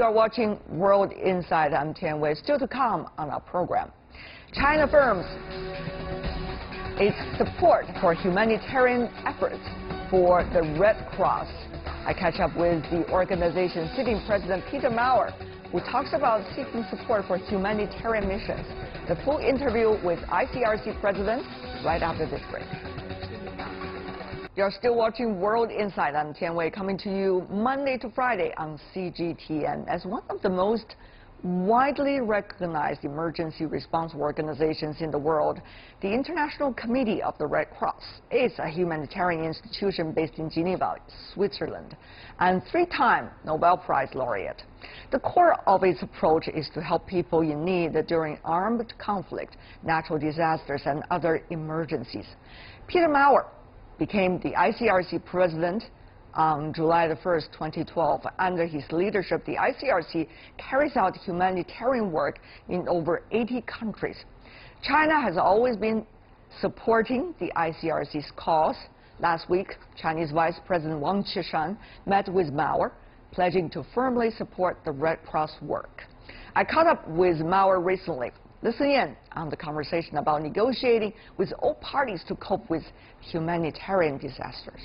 are watching World Insight. I'm Tian. Still to come on our program. China affirms its support for humanitarian efforts for the Red Cross. I catch up with the organization's sitting president, Peter Maurer, who talks about seeking support for humanitarian missions. The full interview with ICRC president right after this break. You're still watching World Insight. I'm Tian Wei, coming to you Monday to Friday on CGTN. As one of the most widely recognized emergency response organizations in the world, the International Committee of the Red Cross is a humanitarian institution based in Geneva, Switzerland, and three-time Nobel Prize laureate. The core of its approach is to help people in need during armed conflict, natural disasters, and other emergencies. Peter Maurer became the ICRC president on July 1st, 2012. Under his leadership, the ICRC carries out humanitarian work in over 80 countries. China has always been supporting the ICRC's cause. Last week, Chinese Vice President Wang Qishan met with Maurer, pledging to firmly support the Red Cross work. I caught up with Maurer recently. Listen in on the conversation about negotiating with all parties to cope with humanitarian disasters.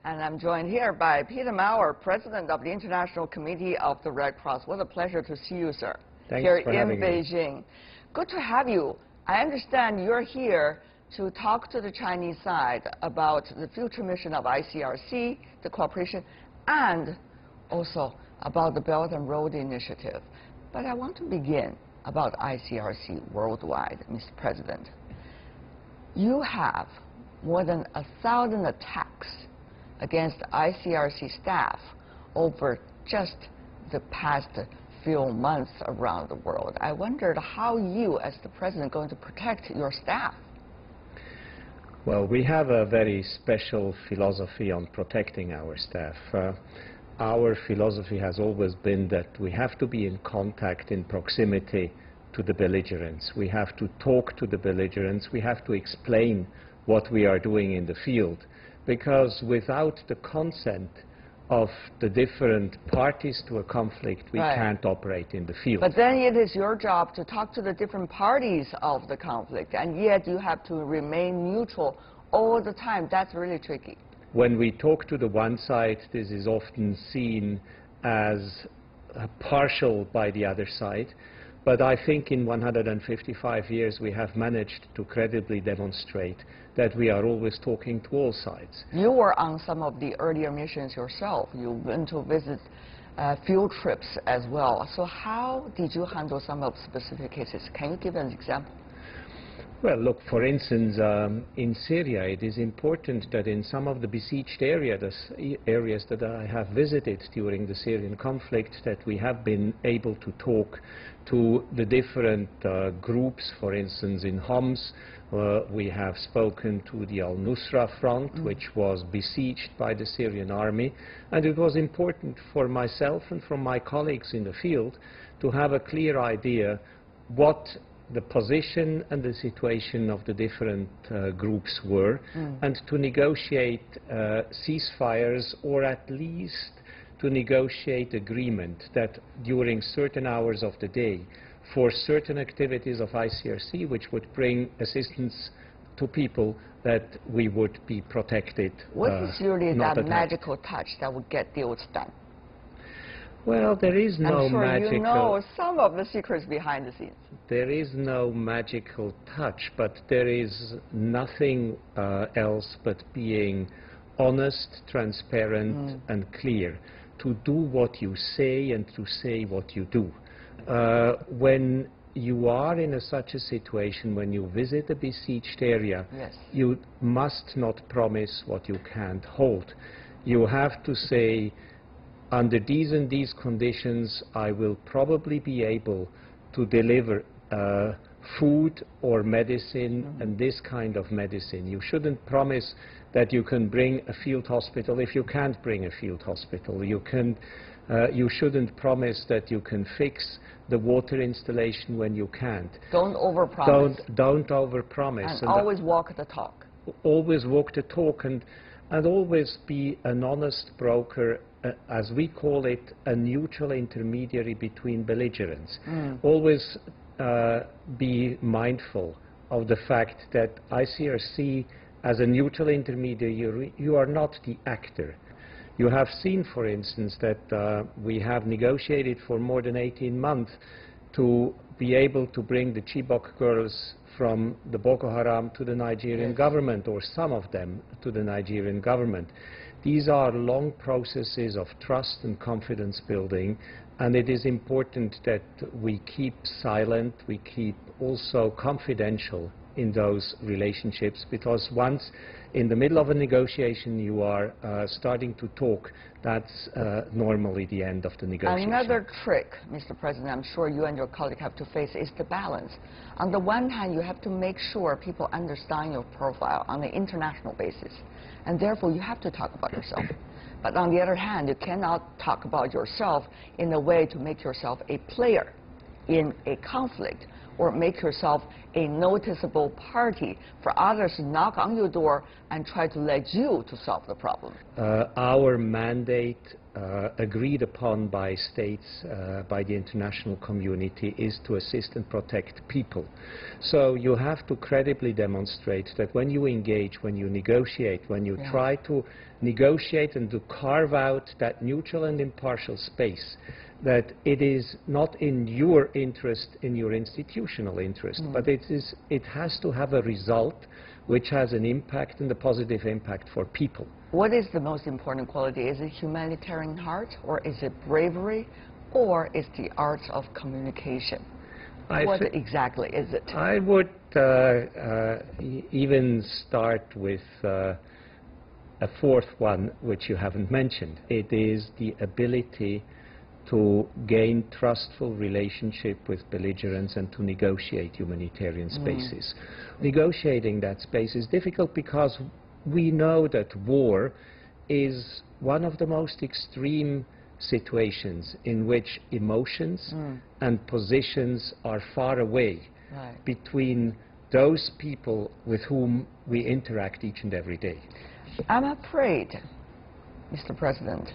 And I'm joined here by Peter Maurer, president of the International Committee of the Red Cross. What a pleasure to see you, sir. Thanks here for in having Beijing. Me. Good to have you. I understand you're here to talk to the Chinese side about the future mission of ICRC, the cooperation, and also about the Belt and Road Initiative. But I want to begin about ICRC worldwide, Mr. President. You have more than 1,000 attacks against ICRC staff over just the past few months around the world. I wondered how you, as the president, are going to protect your staff. Well, we have a very special philosophy on protecting our staff. Our philosophy has always been that we have to be in contact, in proximity to the belligerents. We have to talk to the belligerents. We have to explain what we are doing in the field. Because without the consent of the different parties to a conflict, we can't operate in the field. But then it is your job to talk to the different parties of the conflict, and yet you have to remain neutral all the time. That's really tricky. When we talk to the one side, this is often seen as partial by the other side. But I think in 155 years we have managed to credibly demonstrate that we are always talking to all sides. You were on some of the earlier missions yourself. You went to visit field trips as well. So how did you handle some of the specific cases? Can you give an example? Well, look, for instance, in Syria, it is important that in some of the besieged areas that I have visited during the Syrian conflict, that we have been able to talk to the different groups. For instance, in Homs, we have spoken to the Al-Nusra Front, which was besieged by the Syrian army. And it was important for myself and for my colleagues in the field to have a clear idea what the position and the situation of the different groups were, and to negotiate ceasefires, or at least to negotiate agreement that during certain hours of the day, for certain activities of ICRC which would bring assistance to people, that we would be protected. What is really that attacked. magical touch that would get deals done? Well, there is no I'm sure magical... you know some of the secrets behind the scenes. There is no magical touch, but there is nothing else but being honest, transparent, and clear. To do what you say and to say what you do. When you are in such a situation, when you visit a besieged area, you must not promise what you can't hold. You have to say, under these and these conditions, I will probably be able to deliver food or medicine, and this kind of medicine. You shouldn't promise that you can bring a field hospital if you can't bring a field hospital. You shouldn't promise that you can fix the water installation when you can't. Don't overpromise. Don't overpromise. And always walk the talk. always walk the talk and always be an honest broker, as we call it, a neutral intermediary between belligerents. Always be mindful of the fact that ICRC, as a neutral intermediary, you are not the actor. You have seen, for instance, that we have negotiated for more than 18 months to be able to bring the Chibok girls from the Boko Haram to the Nigerian government, or some of them to the Nigerian government. These are long processes of trust and confidence building, and it is important that we keep silent, we keep also confidential in those relationships, because once in the middle of a negotiation you are starting to talk, that's normally the end of the negotiation. Another trick, Mr. President, I'm sure you and your colleague have to face is the balance. On the one hand, you have to make sure people understand your profile on an international basis, and therefore you have to talk about yourself. But on the other hand, you cannot talk about yourself in a way to make yourself a player in a conflict, or make yourself a noticeable party for others to knock on your door and try to let you to solve the problem. Our mandate, agreed upon by states, by the international community, is to assist and protect people. So you have to credibly demonstrate that when you engage, when you negotiate, when you try to negotiate and to carve out that neutral and impartial space, that it is not in your interest, in your institutional interest, but it has to have a result which has an impact, and a positive impact for people. What is the most important quality? Is it humanitarian heart, or is it bravery, or is the art of communication? What exactly is it? I would even start with a fourth one, which you haven't mentioned. It is the ability to gain trustful relationship with belligerents and to negotiate humanitarian spaces. Negotiating that space is difficult because we know that war is one of the most extreme situations in which emotions and positions are far away between those people with whom we interact each and every day. I'm afraid, Mr. President,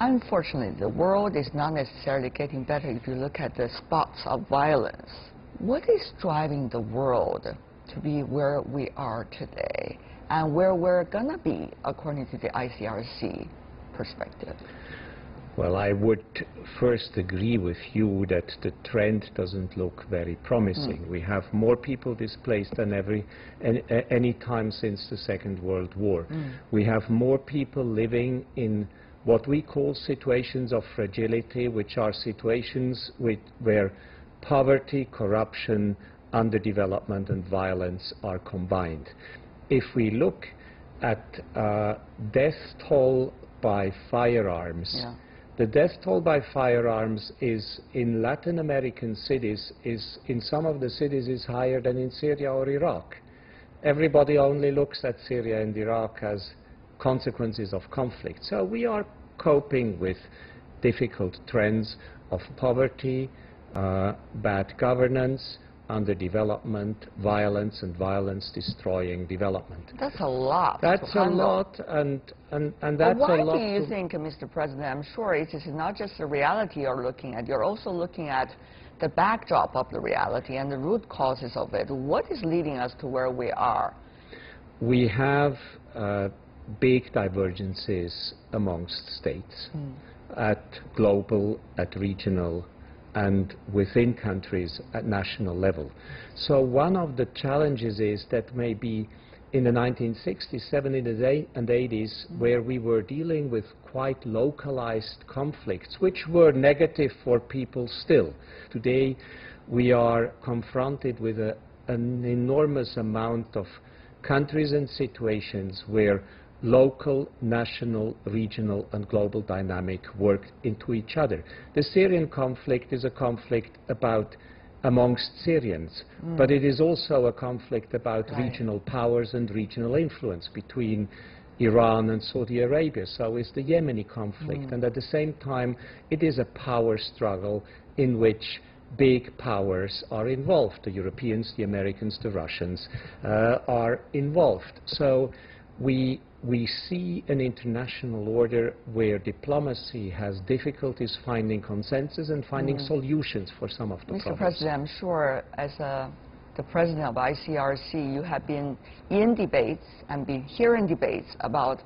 unfortunately, the world is not necessarily getting better if you look at the spots of violence. What is driving the world to be where we are today and where we're going to be according to the ICRC perspective? Well, I would first agree with you that the trend doesn't look very promising. We have more people displaced than any time since the Second World War. We have more people living in what we call situations of fragility, which are situations where poverty, corruption, underdevelopment and violence are combined. If we look at death toll by firearms, the death toll by firearms is in Latin American cities, in some of the cities is higher than in Syria or Iraq. Everybody only looks at Syria and Iraq as consequences of conflict. So we are coping with difficult trends of poverty, bad governance, underdevelopment, violence, and violence destroying development. That's a lot. That's a lot, and that's why a lot. Do you think, Mr. President, I'm sure it is not just the reality you're looking at, you're also looking at the backdrop of the reality and the root causes of it. What is leading us to where we are? We have big divergences amongst states, at global, at regional, and within countries at national level. So one of the challenges is that maybe in the 1960s, 70s, and 80s, where we were dealing with quite localized conflicts, which were negative for people still. Today, we are confronted with an enormous amount of countries and situations where local, national, regional, and global dynamic work into each other. The Syrian conflict is a conflict amongst Syrians, but it is also a conflict about regional powers and regional influence between Iran and Saudi Arabia. So is the Yemeni conflict, and at the same time, it is a power struggle in which big powers are involved. The Europeans, the Americans, the Russians are involved. So we see an international order where diplomacy has difficulties finding consensus and finding solutions for some of the problems. Mr. President, I'm sure as the president of ICRC, you have been in debates and been hearing debates about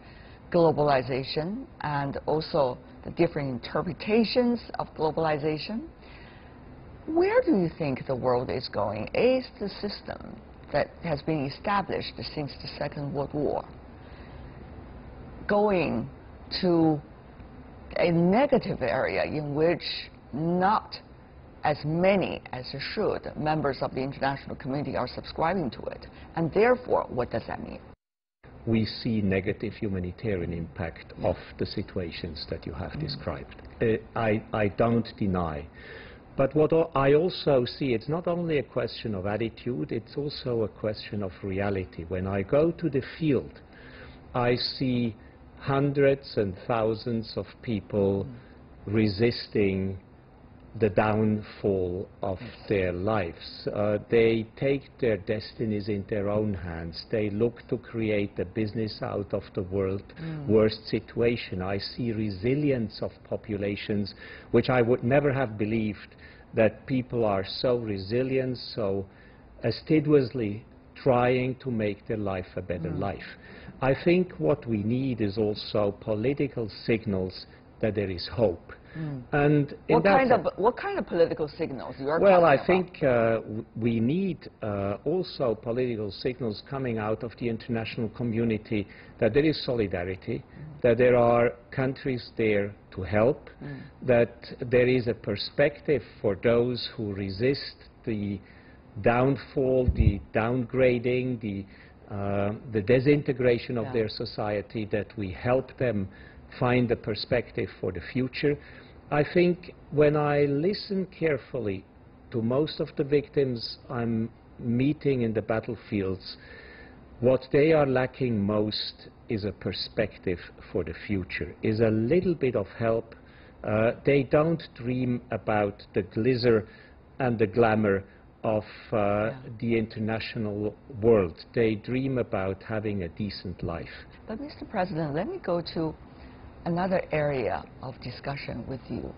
globalization and also the different interpretations of globalization. Where do you think the world is going? Is the system that has been established since the Second World War going to a negative area in which not as many as should members of the international community are subscribing to it? And therefore, what does that mean? We see negative humanitarian impact of the situations that you have described. I don't deny. But what I also see, it's not only a question of attitude, it's also a question of reality. When I go to the field, I see hundreds and thousands of people resisting the downfall of their lives. They take their destinies in their own hands. They look to create a business out of the world's worst situation. I see resilience of populations, which I would never have believed, that people are so resilient, so assiduously trying to make their life a better life. I think what we need is also political signals that there is hope. And what kind of political signals you are Well, I talking think we need also political signals coming out of the international community that there is solidarity, that there are countries there to help, that there is a perspective for those who resist the downfall, the downgrading, the disintegration of their society, that we help them find a perspective for the future. I think when I listen carefully to most of the victims I'm meeting in the battlefields, what they are lacking most is a perspective for the future, is a little bit of help. They don't dream about the glitter and the glamour of the international world. They dream about having a decent life. But Mr. President, let me go to another area of discussion with you.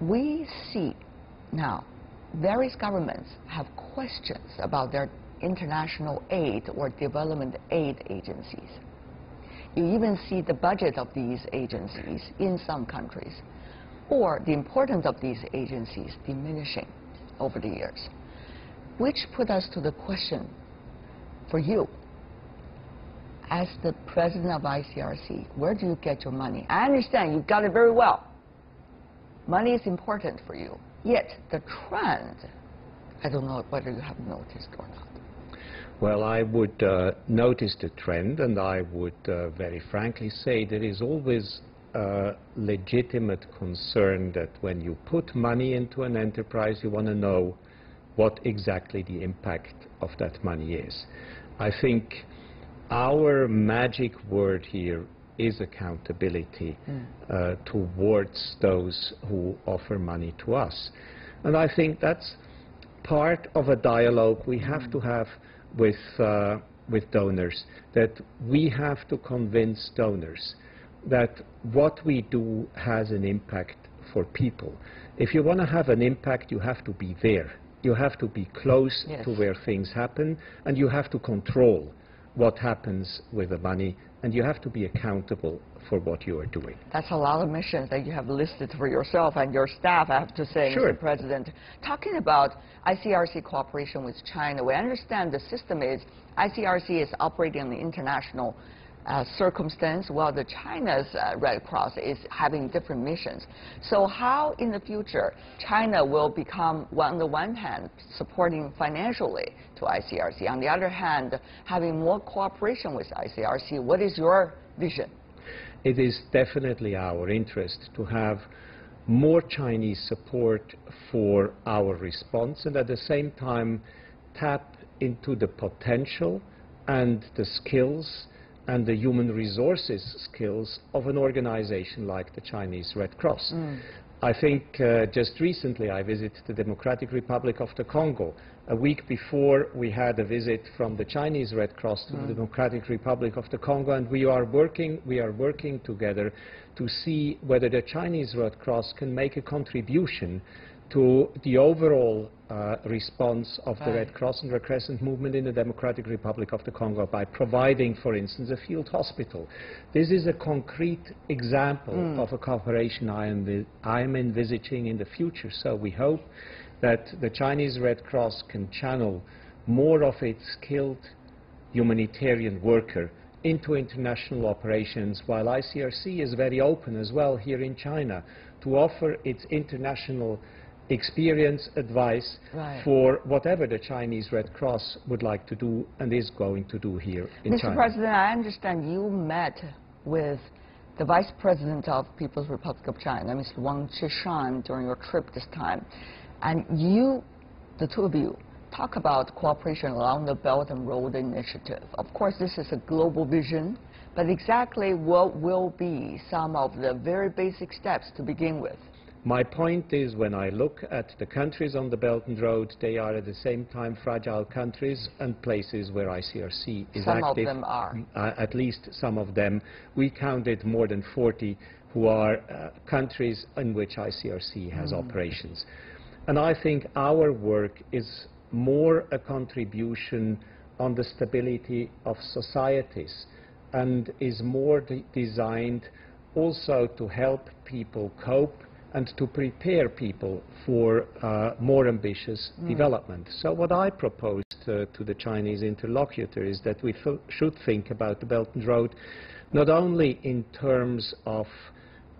We see now various governments have questions about their international aid or development aid agencies. You even see the budget of these agencies in some countries, or the importance of these agencies diminishing over the years, which put us to the question for you. As the president of ICRC, where do you get your money? I understand you've got it very well. Money is important for you. Yet the trend, I don't know whether you have noticed or not. Well, I would notice the trend, and I would very frankly say there is always a legitimate concern that when you put money into an enterprise, you want to know what exactly the impact of that money is. I think our magic word here is accountability towards those who offer money to us. And I think that's part of a dialogue we have to have with donors, that we have to convince donors that what we do has an impact for people. If you want to have an impact, you have to be there. You have to be close to where things happen, and you have to control what happens with the money, and you have to be accountable for what you are doing. That's a lot of missions that you have listed for yourself and your staff, I have to say, Sure. Mr. President. Talking about ICRC cooperation with China, we understand the system is ICRC is operating in the international circumstance, while the China's Red Cross is having different missions. So how in the future China will become, on the one hand, supporting financially to ICRC, on the other hand, having more cooperation with ICRC? What is your vision? It is definitely our interest to have more Chinese support for our response, and at the same time tap into the potential and the skills and the human resources skills of an organization like the Chinese Red Cross. I think just recently I visited the Democratic Republic of the Congo. A week before we had a visit from the Chinese Red Cross to the Democratic Republic of the Congo, and we are working together to see whether the Chinese Red Cross can make a contribution to the overall response of the Red Cross and Red Crescent movement in the Democratic Republic of the Congo by providing, for instance, a field hospital. This is a concrete example of a cooperation I am envisaging in the future. So we hope that the Chinese Red Cross can channel more of its skilled humanitarian worker into international operations, while ICRC is very open as well here in China to offer its international experience, advice for whatever the Chinese Red Cross would like to do and is going to do here in China. Mr. President, I understand you met with the Vice President of People's Republic of China, Mr. Wang Qishan, during your trip this time. And you, the two of you, talk about cooperation along the Belt and Road Initiative. Of course, this is a global vision, but exactly what will be some of the very basic steps to begin with? My point is, when I look at the countries on the Belt and Road, they are at the same time fragile countries and places where ICRC is active. Some of them are. At least some of them. We counted more than 40 who are countries in which ICRC has operations. And I think our work is more a contribution on the stability of societies and is more designed also to help people cope and to prepare people for more ambitious development. So what I proposed to the Chinese interlocutor is that we should think about the Belt and Road not only in terms of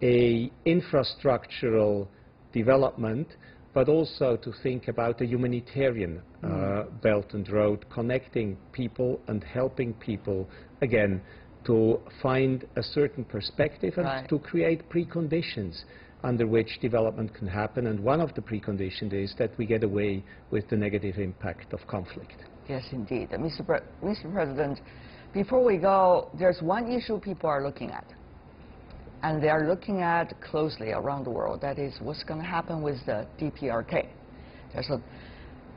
a infrastructural development, but also to think about a humanitarian Belt and Road, connecting people and helping people, again, to find a certain perspective and to create preconditions under which development can happen. And one of the preconditions is that we get away with the negative impact of conflict. Yes, indeed. Mr. President, before we go, there's one issue people are looking at, and they are looking at closely around the world. That is what's going to happen with the DPRK. There's a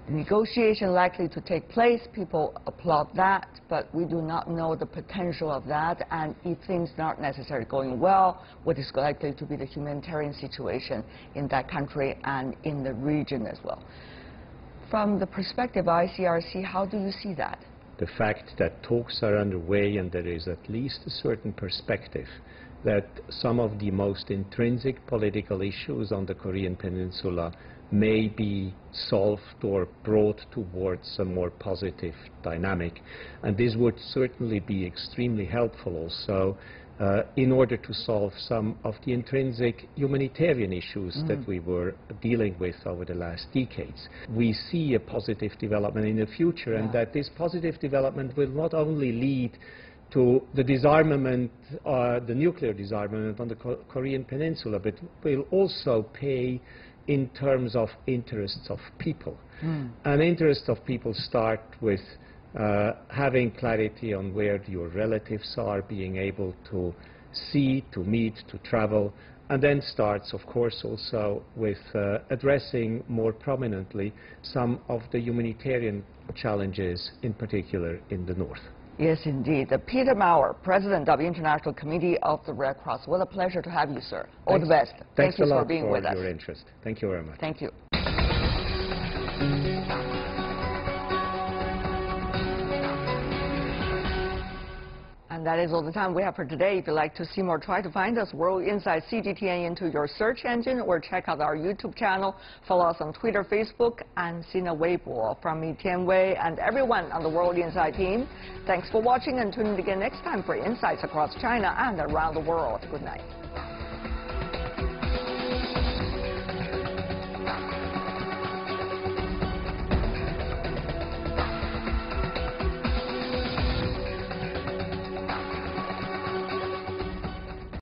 negotiation likely to take place. People applaud that, but we do not know the potential of that, and if things are not necessarily going well, what is likely to be the humanitarian situation in that country and in the region as well. From the perspective of ICRC, how do you see that? The fact that talks are underway and there is at least a certain perspective that some of the most intrinsic political issues on the Korean Peninsula may be solved or brought towards a more positive dynamic. And this would certainly be extremely helpful also in order to solve some of the intrinsic humanitarian issues that we were dealing with over the last decades. We see a positive development in the future, and that this positive development will not only lead to the disarmament, the nuclear disarmament on the Korean Peninsula, but will also pay in terms of interests of people. And interests of people start with having clarity on where your relatives are, being able to see, to meet, to travel, and then starts, of course, also with addressing more prominently some of the humanitarian challenges, in particular in the north. Yes, indeed. Peter Maurer, President of the International Committee of the Red Cross. What a pleasure to have you, sir. All the best. Thanks Thank you a lot for being with us. your interest. Thank you very much. Thank you. And that is all the time we have for today. If you'd like to see more, try to find us World Insight CGTN into your search engine, or check out our YouTube channel. Follow us on Twitter, Facebook, and Sina Weibo. From me, Tian and everyone on the World Insight team, thanks for watching, and tune in again next time for insights across China and around the world. Good night.